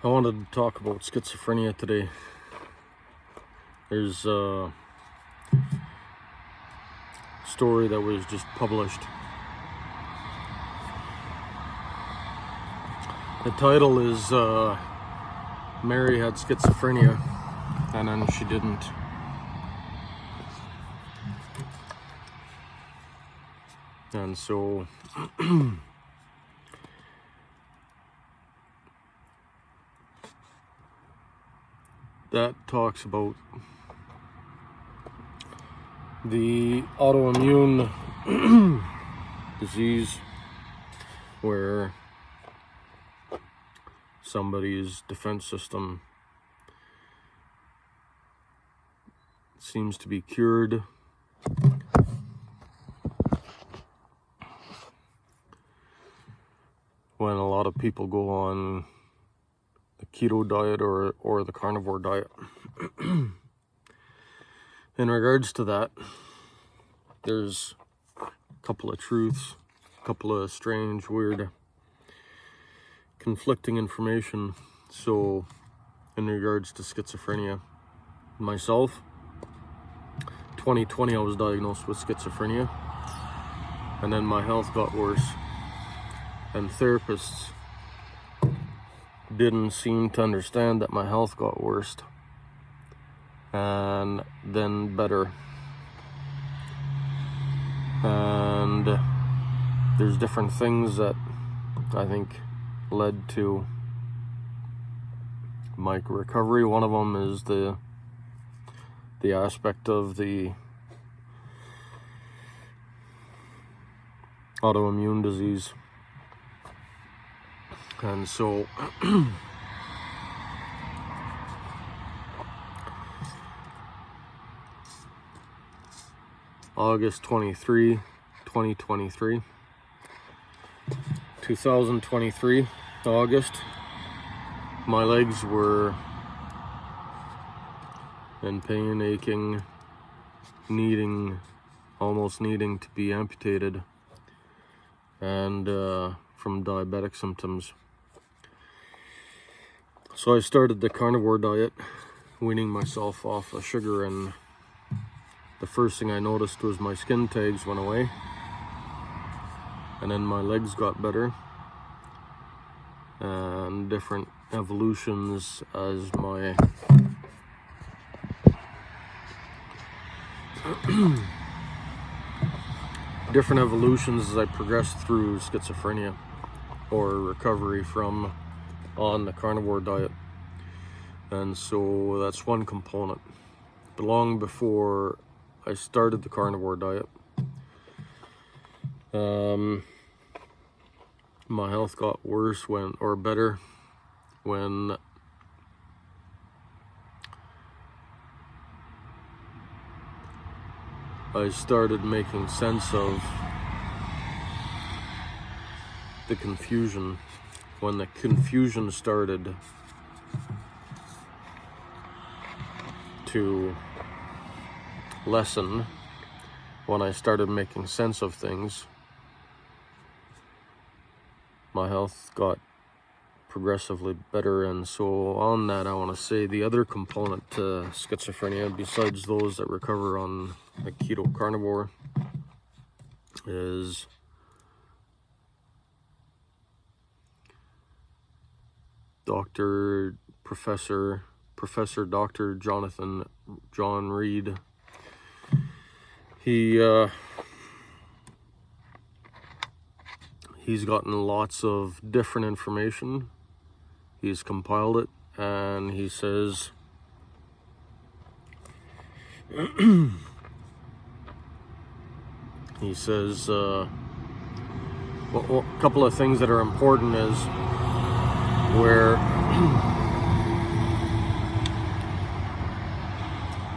I wanted to talk about schizophrenia today. There's a story that was just published. The title is Mary had schizophrenia and then she didn't. And so that talks about the autoimmune disease where somebody's defense system seems to be cured when a lot of people go on the keto diet or the carnivore diet. In regards to that, there's a couple of truths, a couple of strange, weird, conflicting information. So, in regards to schizophrenia, myself, 2020 I was diagnosed with schizophrenia, and then my health got worse, and therapists didn't seem to understand that my health got worse and then better. And there's different things that I think led to my recovery. One of them is the aspect of the autoimmune disease. And so August 23, 2023, August, my legs were in pain, aching, almost needing to be amputated, and from diabetic symptoms. So I started the carnivore diet, weaning myself off of sugar, and the first thing I noticed was my skin tags went away, and then my legs got better, and different evolutions as my as I progressed through schizophrenia or recovery from on the carnivore diet. And so that's one component. But long before I started the carnivore diet, my health got worse better when I started making sense of the confusion. When the confusion started to lessen, when I started making sense of things, my health got progressively better. And so on that, I want to say the other component to schizophrenia, besides those that recover on the keto carnivore, is Professor Dr. John Reed. He's gotten lots of different information. He's compiled it, and he says a couple of things that are important is where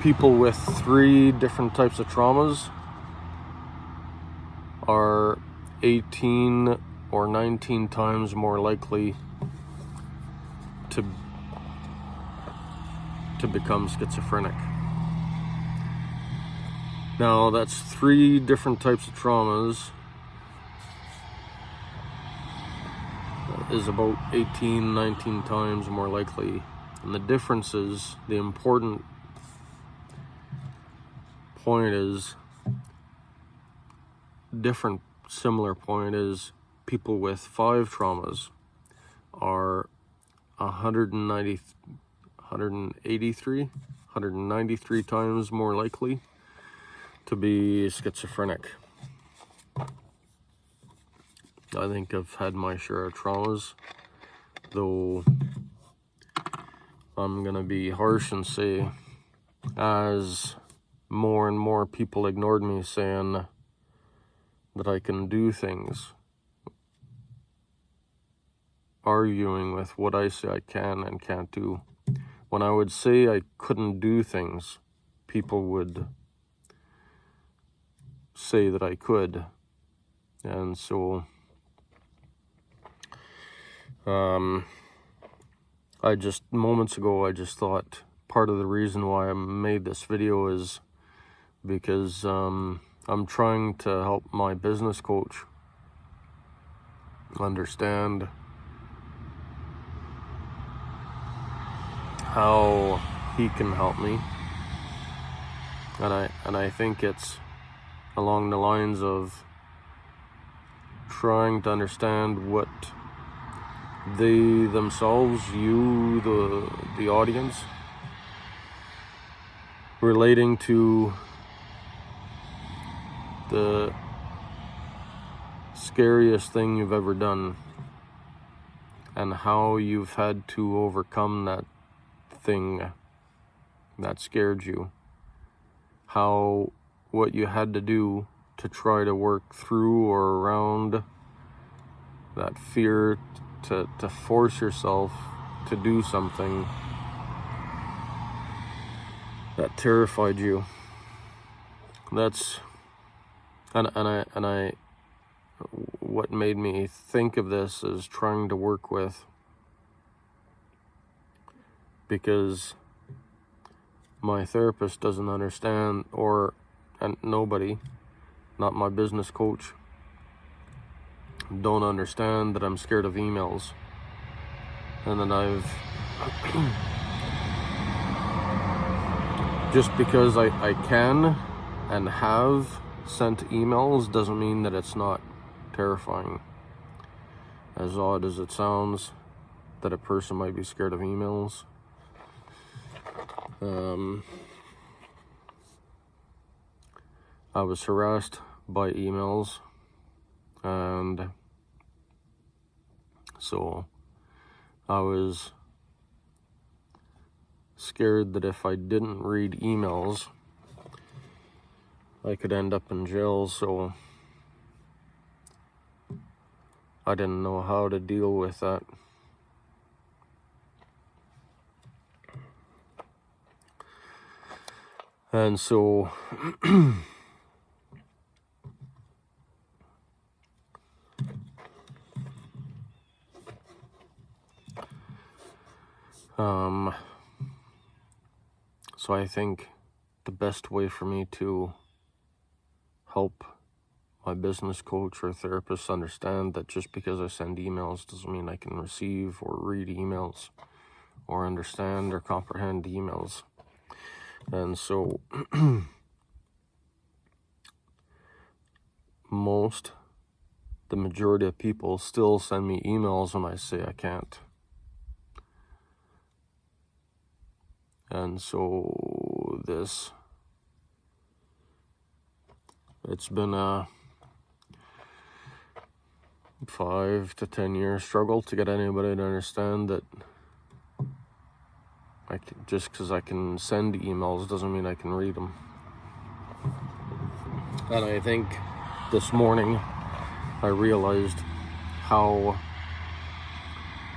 people with 3 different types of traumas are 18 or 19 times more likely to become schizophrenic. Now, that's 3 different types of traumas. is about 18, 19 times more likely. And the difference is, the important point is, similar point is, people with 5 traumas are 193 times more likely to be schizophrenic. I think I've had my share of traumas, though I'm gonna be harsh and say, as more and more people ignored me, saying that I can do things, arguing with what I say I can and can't do. When I would say I couldn't do things, people would say that I could. And so moments ago I just thought part of the reason why I made this video is because I'm trying to help my business coach understand how he can help me, and I think it's along the lines of trying to understand what they themselves, you, the audience, relating to the scariest thing you've ever done and how you've had to overcome that thing that scared you, what you had to do to try to work through or around that fear, to force yourself to do something that terrified you. That's what made me think of this is trying to work with, because my therapist doesn't understand, and nobody, not my business coach, don't understand that I'm scared of emails, and then just because I can and have sent emails doesn't mean that it's not terrifying. As odd as it sounds that a person might be scared of emails, I was harassed by emails, and so I was scared that if I didn't read emails, I could end up in jail, so I didn't know how to deal with that. And so so I think the best way for me to help my business coach or therapist understand that just because I send emails doesn't mean I can receive or read emails or understand or comprehend emails. And so the majority of people still send me emails when I say I can't. And so it's been a 5 to 10 year struggle to get anybody to understand that just because I can send emails doesn't mean I can read them. And I think this morning I realized how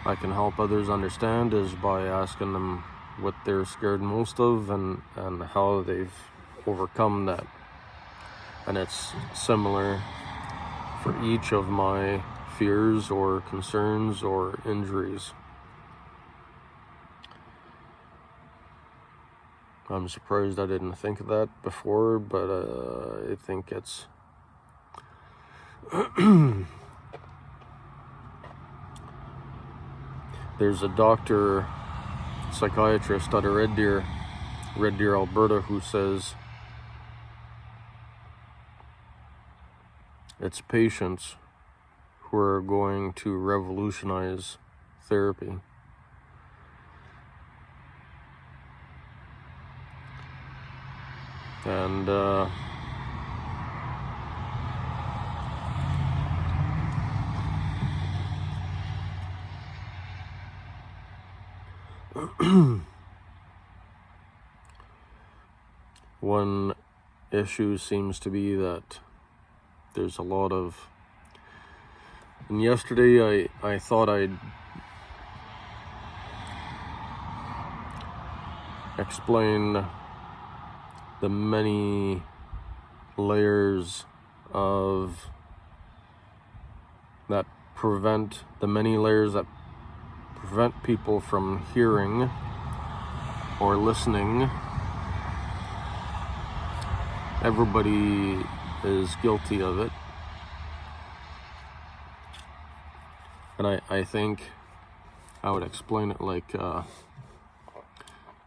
I can help others understand is by asking them what they're scared most of and how they've overcome that. And it's similar for each of my fears or concerns or injuries. I'm surprised I didn't think of that before, but I think it's there's a doctor, psychiatrist out of Red Deer, Alberta, who says it's patients who are going to revolutionize therapy. And one issue seems to be that there's a lot of, and yesterday I thought I'd explain the many layers of that prevent people from hearing or listening. Everybody is guilty of it. And I think I would explain it like,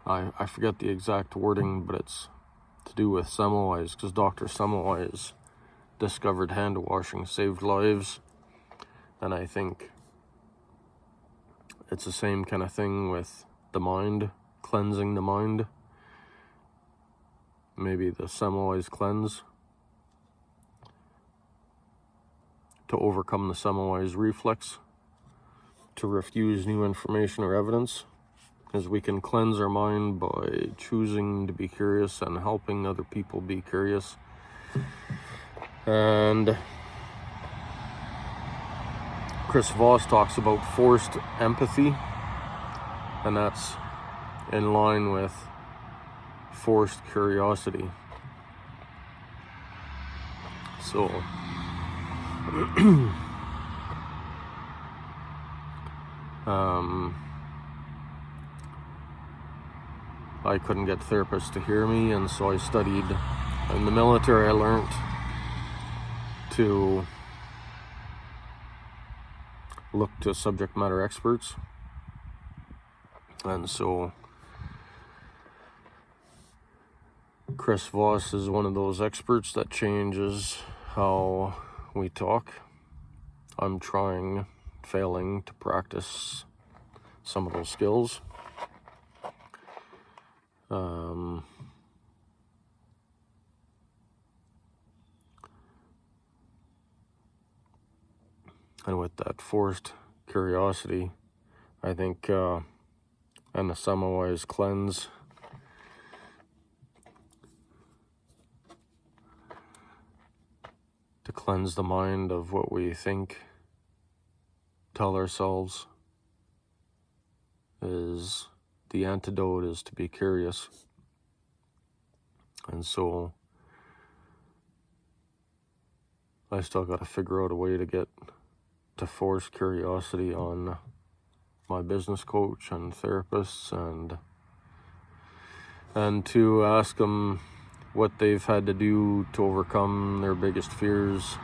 I forget the exact wording, but it's to do with Semmelweis, because Dr. Semmelweis discovered hand washing saved lives. And I think it's the same kind of thing with the mind, cleansing the mind. Maybe the Semmelweis cleanse to overcome the Semmelweis reflex, to refuse new information or evidence, as we can cleanse our mind by choosing to be curious and helping other people be curious. And Chris Voss talks about forced empathy, and that's in line with forced curiosity. So I couldn't get therapists to hear me, and so I studied. In the military, I learned to look to subject matter experts, and so Chris Voss is one of those experts that changes how we talk. I'm failing to practice some of those skills. And with that forced curiosity, I think, and the Semmelweis cleanse, to cleanse the mind of what we tell ourselves, is the antidote is to be curious. And so I still got to figure out a way to get to force curiosity on my business coach and therapists, and to ask them what they've had to do to overcome their biggest fears,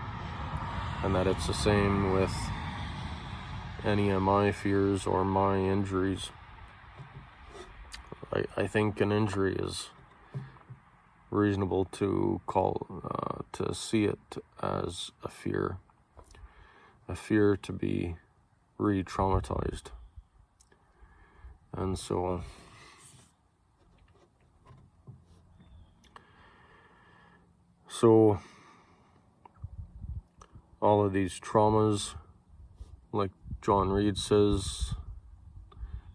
and that it's the same with any of my fears or my injuries. I think an injury is reasonable to to see it as a fear to be re-traumatized. And so all of these traumas, like John Reed says,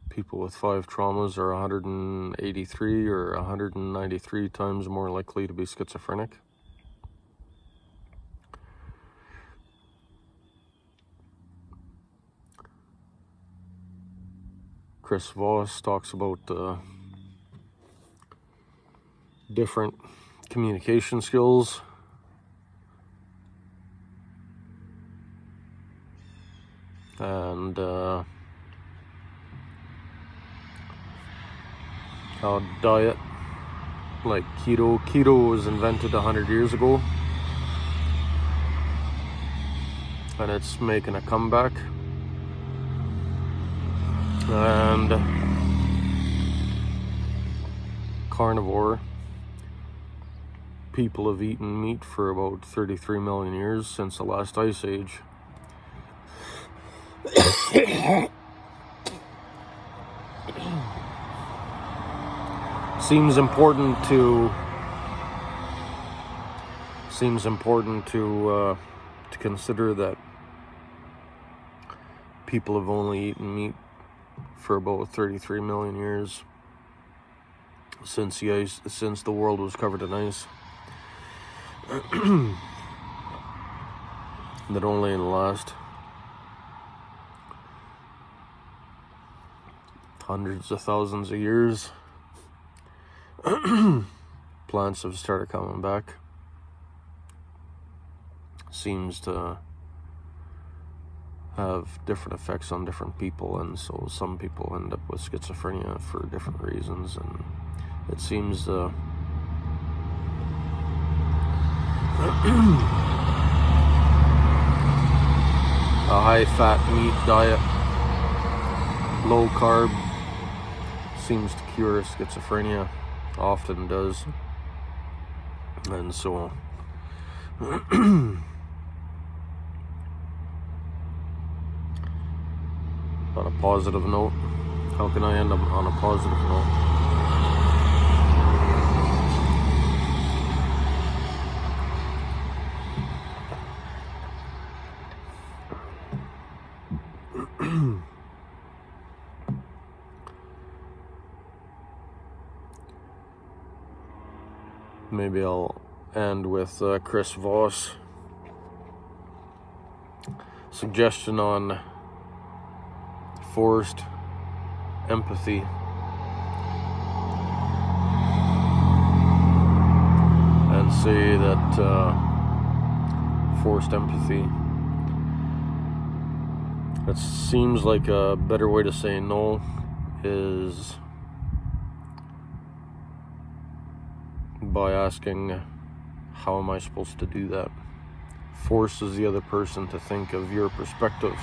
people with 5 traumas are 183 or 193 times more likely to be schizophrenic. Chris Voss talks about different communication skills. And how diet, like keto was invented 100 years ago, and it's making a comeback. And carnivore people have eaten meat for about 33 million years since the last ice age. Seems important to consider that people have only eaten meat for about 33 million years since the world was covered in ice. That only in the last hundreds of thousands of years plants have started coming back. Seems to have different effects on different people, and so some people end up with schizophrenia for different reasons, and it seems a high-fat meat diet, low carb, seems to cure schizophrenia, often does, and so on a positive note, how can I end up on a positive note? Maybe I'll end with Chris Voss' suggestion on forced empathy. And say that forced empathy, it seems like a better way to say no is by asking, how am I supposed to do that? Forces the other person to think of your perspective.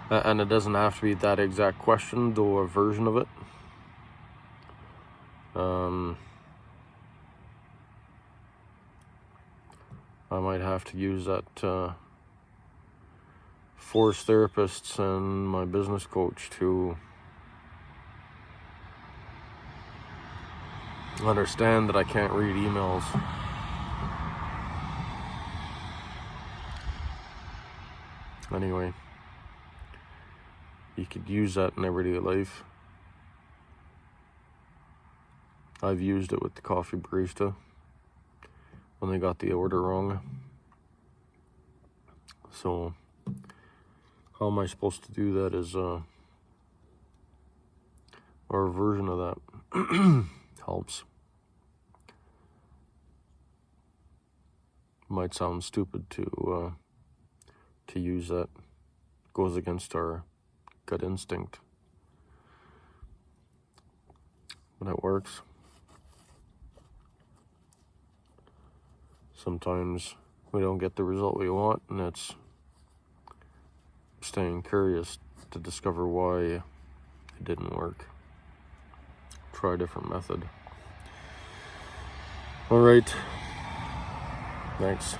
And it doesn't have to be that exact question, though a version of it. I might have to use that force therapists and my business coach to understand that I can't read emails. Anyway, you could use that in everyday life. I've used it with the coffee barista when they got the order wrong. So how am I supposed to do that is or a version of that helps. Might sound stupid to use that. Goes against our gut instinct, but it works. Sometimes we don't get the result we want, and it's staying curious to discover why it didn't work. Try a different method. All right. Thanks.